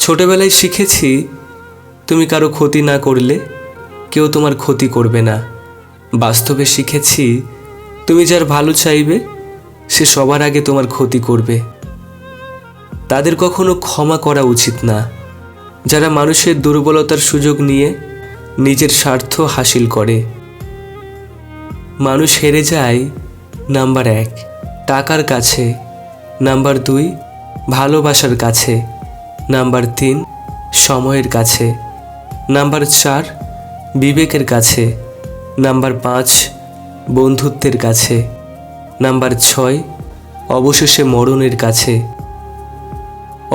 ছোটবেলায় শিখেছি তুমি কারো ক্ষতি না করলে কেউ তোমার ক্ষতি করবে না। বাস্তবে শিখেছি তুমি যার ভালো চাইবে সে সবার আগে তোমার ক্ষতি করবে। তাদের কখনো ক্ষমা করা উচিত না যারা মানুষের দুর্বলতার সুযোগ নিয়ে নিজের স্বার্থ হাসিল করে। মানুষ হেরে যায় নাম্বার 1 টাকার কাছে, নাম্বার 2 ভালোবাসার কাছে, নাম্বার 3 সময়ের কাছে, নাম্বার 4 বিবেকের কাছে, নাম্বার 5 বন্ধুত্বের কাছে, নাম্বার 6 অবশেষে মরণের কাছে।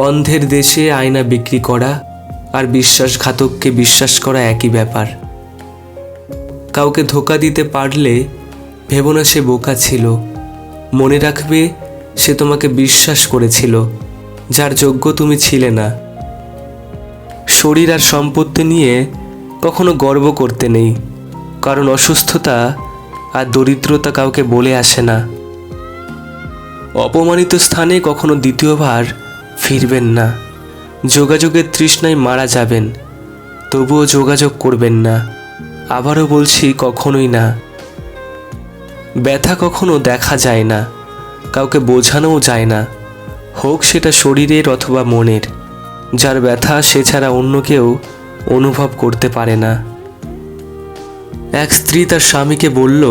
অন্ধের দেশে আয়না বিক্রি করা আর বিশ্বাসঘাতককে বিশ্বাস করা একই ব্যাপার। কাউকে ধোঁকা দিতে পারলে ভেবো না সে বোকা ছিল, মনে রাখবে সে তোমাকে বিশ্বাস করেছিল যার যোগ্য তুমি ছিলে না। শরীর আর সম্পত্তি নিয়ে কখনো গর্ব করতে নেই, কারণ অসুস্থতা আর দরিদ্রতা কাউকে বলে আসে না। অপমানিত স্থানে কখনো দ্বিতীয়বার ফিরবেন না। যোগাযোগের তৃষ্ণায় মারা যাবেন, তবুও যোগাযোগ করবেন না। আবারও বলছি, কখনোই না। ব্যথা কখনো দেখা যায় না, কাউকে বোঝানোও যায় না, হোক সেটা শরীরের অথবা মনের। যার ব্যথা সে ছাড়া অন্য কেউ অনুভব করতে পারে না। এক স্ত্রী তার স্বামীকে বলল,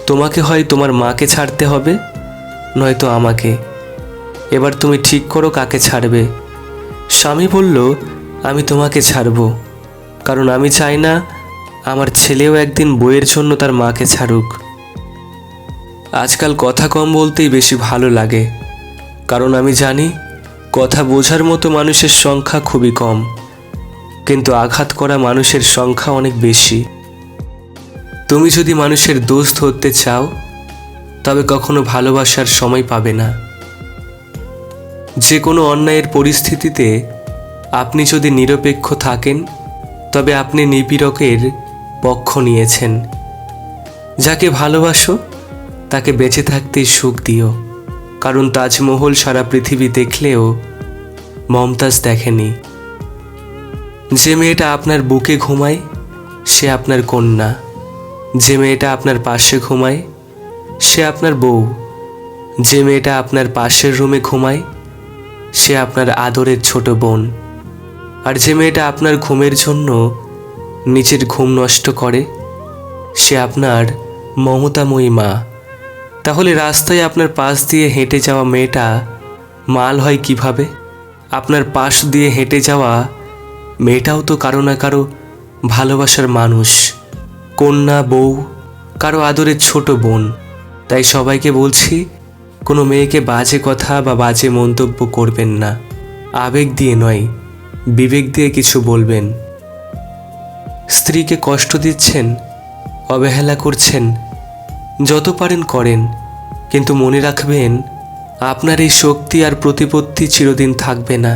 তোমাকে হয় তোমার মাকে ছাড়তে হবে, নয়তো আমাকে। এবার তুমি ঠিক করো কাকে ছাড়বে। স্বামী বলল, আমি তোমাকে ছাড়ব, কারণ আমি চাই না আমার ছেলেও একদিন বইয়ের জন্য তার মাকে ছাড়ুক। আজকাল কথা কম বলতেই বেশি ভালো লাগে, কারণ আমি জানি কথা বোঝার মতো মানুষের সংখ্যা খুবই কম, কিন্তু আঘাত করা মানুষের সংখ্যা অনেক বেশি। তুমি যদি মানুষের দোষ ধরতে চাও তবে কখনো ভালোবাসার সময় পাবে না। যে কোনো অন্যায়ের পরিস্থিতিতে আপনি যদি নিরপেক্ষ থাকেন তবে আপনি নিপীড়কের পক্ষ নিয়েছেন। যাকে ভালোবাসো তাকে বেঁচে থাকতেই সুখ দিও, কারণ তাজমহল সারা পৃথিবী দেখলেও মমতাজ দেখেনি। যে মেয়েটা আপনার বুকে ঘুমায় সে আপনার কন্যা, যে মেয়েটা আপনার পাশে ঘুমায় সে আপনার বউ, যে মেয়েটা আপনার পাশের রুমে ঘুমায় সে আপনার আদরের ছোট বোন, আর যে মেয়েটা আপনার ঘুমের জন্য নিজের ঘুম নষ্ট করে সে আপনার মমতাময়ী মা। তাহলে রাস্তায় আপনার পাশ দিয়ে হেঁটে যাওয়া মেয়েটা মাল হয় কিভাবে? আপনার পাশ দিয়ে হেঁটে যাওয়া মেয়েটাও তো কারো না কারো ভালোবাসার মানুষ, কন্যা, বউ, কারো আদরের ছোট বোন। তাই সবাইকে বলছি, কোনো মেয়েকে বাজে কথা বা বাজে মন্তব্য করবেন না। আবেগ দিয়ে নয়, বিবেক দিয়ে কিছু বলবেন। স্ত্রীকে কষ্ট দিচ্ছেন, অবহেলা করছেন, যত পারেন করেন, কিন্তু মনে রাখবেন আপনার এই শক্তি আর প্রতিপত্তি চিরদিন থাকবে না।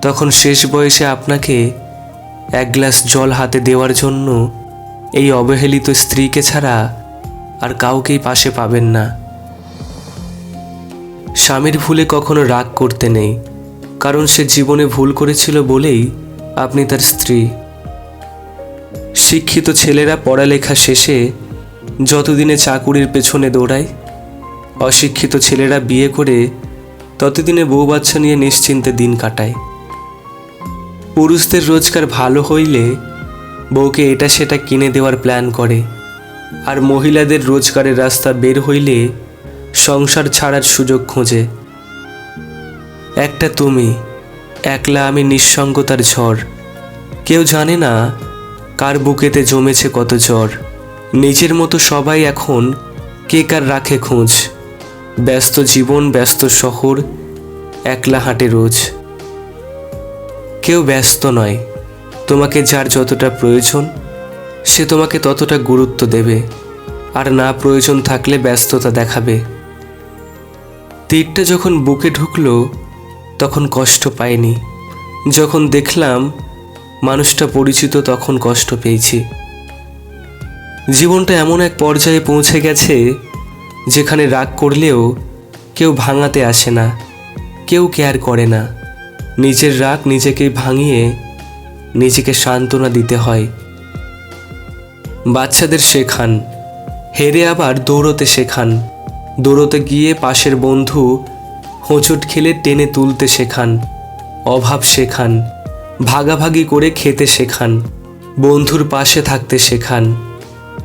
তখন শেষ বয়সে আপনাকে এক গ্লাস জল হাতে দেওয়ার জন্য এই অবহেলিত স্ত্রীকে ছাড়া আর কাউকেই পাশে পাবেন না। স্বামীর ভুলে কখনো রাগ করতে নেই, কারণ সে জীবনে ভুল করেছিল বলেই আপনি তার স্ত্রী। শিক্ষিত ছেলেরা পড়ালেখা শেষে যতদিনে চাকুরির পেছনে দৌড়ায়, অশিক্ষিত ছেলেরা বিয়ে করে ততদিনে বউ বাচ্চা নিয়ে নিশ্চিন্তে দিন কাটায়। পুরুষদের রোজগার ভালো হইলে বউকে এটা সেটা কিনে দেওয়ার প্ল্যান করে, আর মহিলাদের রোজগারের রাস্তা বের হইলে সংসার ছাড়ার সুযোগ খোঁজে। একটা তুমি, একলা আমি, নিঃসঙ্গতার ঝড়। কেউ জানে না কার বুকেতে জমেছে কত জ্বর। নিজের মতো সবাই এখন, কে কার রাখে খোঁজ। ব্যস্ত জীবন, ব্যস্ত শহর, একলা হাঁটে রোজ। কেউ ব্যস্ত নয়, তোমাকে যার যতটা প্রয়োজন সে তোমাকে ততটা গুরুত্ব দেবে, আর না প্রয়োজন থাকলে ব্যস্ততা দেখাবে। তীরটা যখন বুকে ঢুকলো তখন কষ্ট পাইনি, যখন দেখলাম মানুষটা পরিচিত তখন কষ্ট পেয়েছি। জীবনটা এমন এক পর্যায়ে পৌঁছে গেছে যেখানে রাগ করলেও কেউ ভাঙাতে আসে না, কেউ কেয়ার করে না, নিজের রাগ নিজেকে ভাঙিয়ে নিজেকে সান্ত্বনা দিতে হয়। বাচ্চাদের শেখান, হেরে আবার দৌড়তে শেখান। দৌড়তে গিয়ে পাশের বন্ধু হোঁচট খেলে টেনে তুলতে শেখান। অভাব শেখান, ভাগাভাগি করে খেতে শেখান। বন্ধুর পাশে থাকতে শেখান।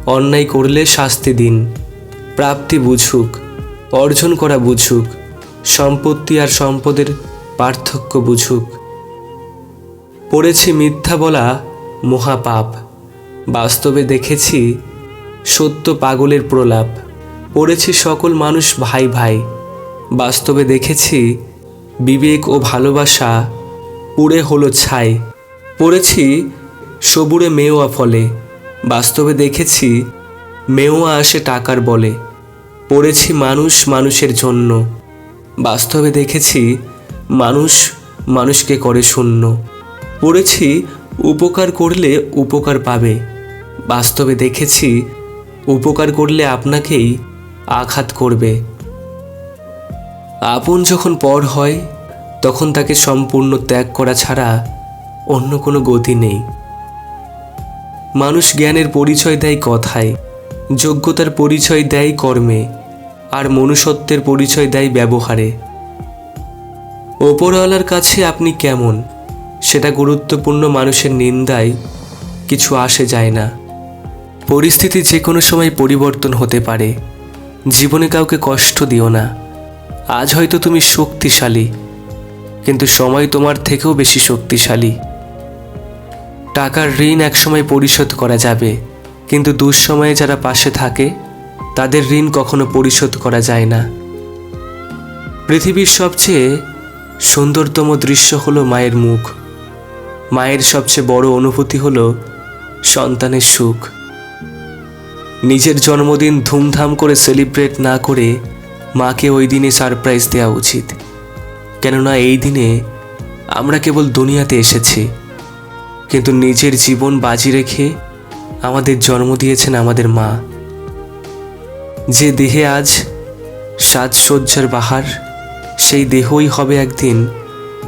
অন্যায় করলে শাস্তি দিন। প্রাপ্তি বুঝুক, অর্জন করা বুঝুক, সম্পত্তি আর সম্পদের পার্থক্য বুঝুক। পড়েছি মিথ্যা বলা মহাপাপ, বাস্তবে দেখেছি সত্য পাগলের প্রলাপ। পড়েছি সকল মানুষ ভাই ভাই, বাস্তবে দেখেছি বিবেক ও ভালোবাসা পুড়ে হলো ছাই। পড়েছি সবুরে মেওয়া ফলে, বাস্তবে দেখেছি মেওয়া আসে টাকার বলে। পড়েছি মানুষ মানুষের জন্য, বাস্তবে দেখেছি মানুষ মানুষকে করে শূন্য। পড়েছি উপকার করলে উপকার পাবে, বাস্তবে দেখেছি উপকার করলে আপনাকেই আঘাত করবে। আপন যখন পর হয় তখন তাকে সম্পূর্ণ ত্যাগ করা ছাড়া অন্য কোনো গতি নেই। মানুষ জ্ঞানের পরিচয় দেয় কথায়, যোগ্যতার পরিচয় দেয় কর্মে, আর মনুষ্যত্বের পরিচয় দেয় ব্যবহারে। ওপরওয়ালার কাছে আপনি কেমন সেটা গুরুত্বপূর্ণ, মানুষের নিন্দায় কিছু আসে যায় না। পরিস্থিতি যে কোনো সময় পরিবর্তন হতে পারে। জীবনে কাউকে কষ্ট দিও না। আজ হয়তো তুমি শক্তিশালী, কিন্তু সময় তোমার থেকেও বেশি শক্তিশালী। টাকার ঋণ একসময় পরিশোধ করা যাবে, কিন্তু দুঃসময়ে যারা পাশে থাকে তাদের ঋণ কখনো পরিশোধ করা যায় না। পৃথিবীর সবচেয়ে সুন্দরতম দৃশ্য হলো মায়ের মুখ। মায়ের সবচেয়ে বড় অনুভূতি হলো সন্তানের সুখ। নিজের জন্মদিন ধুমধাম করে সেলিব্রেট না করে মাকে ওই দিনে সারপ্রাইজ দেওয়া উচিত। কেননা এই দিনে আমরা কেবল দুনিয়াতে এসেছি, কিন্তু নিজের জীবন বাজি রেখে আমাদের জন্ম দিয়েছেন আমাদের মা। যে দেহে আজ সাজসজ্জার বাহার, সেই দেহই হবে একদিন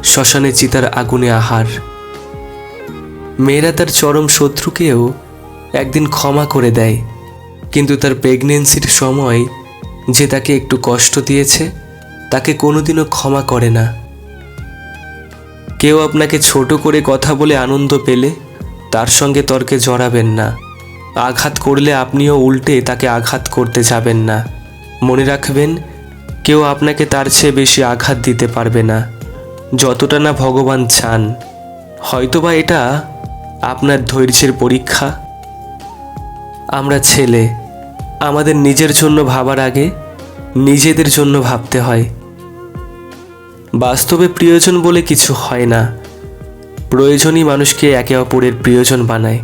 শ্মশানে চিতার আগুনে আহার। মেয়েরা তার চরম শত্রুকেও একদিন ক্ষমা করে দেয়, কিন্তু তার প্রেগনেন্সির সময় যে তাকে একটু কষ্ট দিয়েছে তাকে কোনোদিনও ক্ষমা করে না। কেউ আপনাকে ছোট করে কথা বলে আনন্দ পেলে তার সঙ্গে তর্কে জড়াবেন না। আঘাত করলে আপনিও উল্টে তাকে আঘাত করতে যাবেন না। মনে রাখবেন, কেউ আপনাকে তার চেয়ে বেশি আঘাত দিতে পারবে না, যতটা না ভগবান চান। হয়তোবা এটা আপনার ধৈর্যের পরীক্ষা। আমরা ছেলে, আমাদের নিজের জন্য ভাবার আগে নিজেদের জন্য ভাবতে হয়। বাস্তবে প্রিয়জন বলে কিছু হয় না, প্রয়োজনই মানুষকে একে অপরের প্রিয়জন বানায়।